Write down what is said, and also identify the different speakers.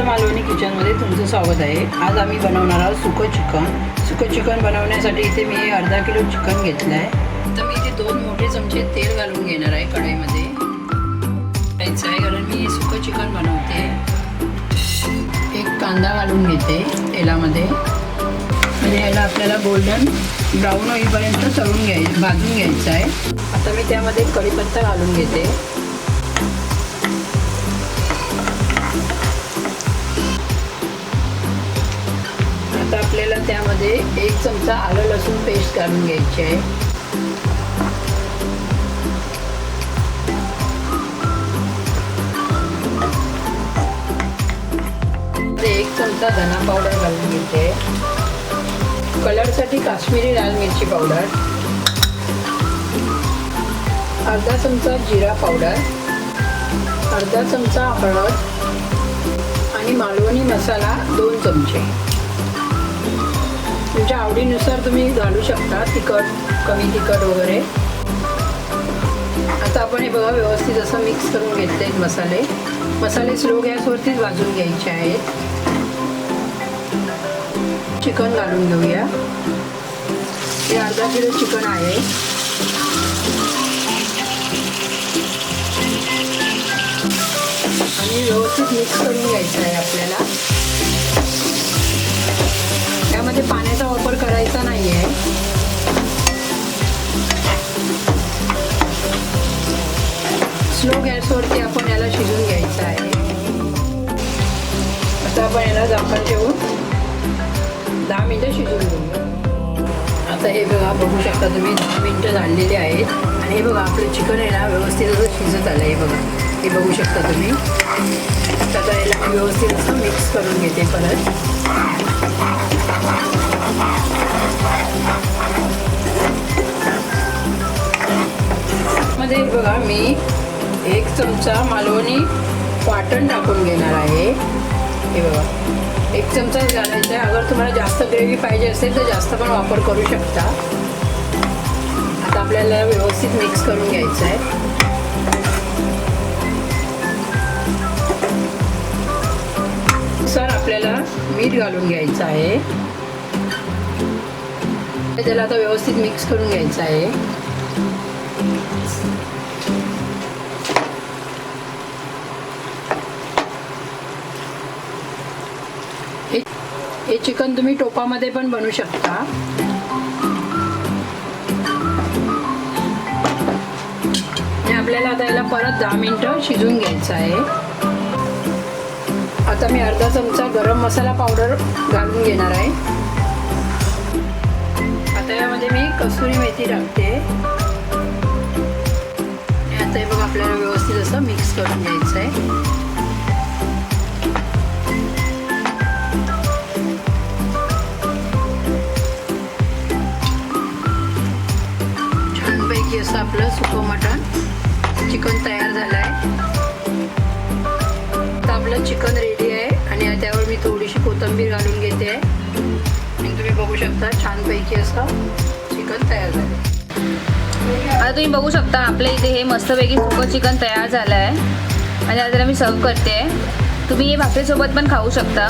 Speaker 1: समर्थ मालवणी किचनमध्ये तुमचं स्वागत आहे। आज आम्ही बनवणार आहोत सुकं चिकन। सुकं चिकन बनवण्यासाठी इथे मी अर्धा किलो चिकन घेतलं आहे। तर मी इथे 2 मोठे चमचे तेल घालून घेणार आहे कढईमध्ये। घ्यायचं आहे कारण मी सुकं चिकन बनवते। एक कांदा घालून घेते तेलामध्ये आणि याला आपल्याला गोल्डन ब्राऊन होईपर्यंत भाजून घ्यायचं आहे। आता मी त्यामध्ये कढीपत्ता घालून घेते। आता आपल्याला त्यामध्ये 1 चमचा आलं लसूण पेस्ट घालून घ्यायची आहे। 1 चमचा धना पावडर घालून घेते। कलरसाठी काश्मीरी लाल मिरची पावडर, अर्धा चमचा जिरा पावडर, अर्धा चमचा हळद आणि मालवणी मसाला 2 चमचे। तुमच्या आवडीनुसार तुम्ही घालू शकता, तिखट कमी तिखट वगैरे। आता आपण हे बघा व्यवस्थित असं मिक्स करून घेतले मसाले स्लो गॅसवरतीच भाजून घ्यायचे आहेत। चिकन घालून घेऊया। हे अर्धा किलो चिकन आहे। आणि व्यवस्थित मिक्स करून घ्यायचं आहे आपल्याला। यामध्ये पाण्याचा वापर करायचा नाही आहे। स्लो गॅसवरती आपण याला शिजवून घ्यायचं आहे। आता आपण याला झाकण ठेवून 10 मिनिटं शिजवून घेऊया। आता हे बघा बघू शकता तुम्ही 10 मिनिटं झालेली आहेत आणि हे बघा आपलं चिकन आहे ना व्यवस्थित असं शिजत आलं आहे। बघा हे बघू शकता तुम्ही। आता याला व्यवस्थित असं मिक्स करून घेते परत। मध्ये बघा मी 1 चमचा मालवणी वाटण टाकून घेणार आहे। हे बघा 1 चमचाच घालायचा आहे। अगर तुम्हाला जास्त ग्रेव्ही पाहिजे असेल तर जास्त पण वापर करू शकता। आता आपल्याला व्यवस्थित मिक्स करून घ्यायचं आहे। सर आपल्याला मीठ घालून घ्यायचं आहे। त्याला आता व्यवस्थित मिक्स करून घ्यायचं आहे। हे चिकन तुम्ही टोपामध्ये पण बनवू शकता। आणि आपल्याला आता याला परत 10 मिनिटं शिजवून घ्यायचं आहे। आता मी अर्धा चमचा गरम मसाला पावडर घालून घेणार आहे। आता यामध्ये मी कसुरी मेथी टाकते। आता हे बघा आपल्याला व्यवस्थित असं मिक्स करून घ्यायचं आहे। असं आपलं सुकं मटण चिकन तयार झालं आहे। आता आपलं चिकन रेडी आहे आणि त्यावर मी थोडीशी कोथिंबीर घालून घेते आहे आणि तुम्ही बघू शकता छानपैकी असं चिकन तयार झालं।
Speaker 2: आता तुम्ही बघू शकता आपल्या इथे हे मस्तपैकी सुकं चिकन तयार झालं आहे आणि आता मी सर्व करते। तुम्ही हे भाकरीसोबत पण खाऊ शकता।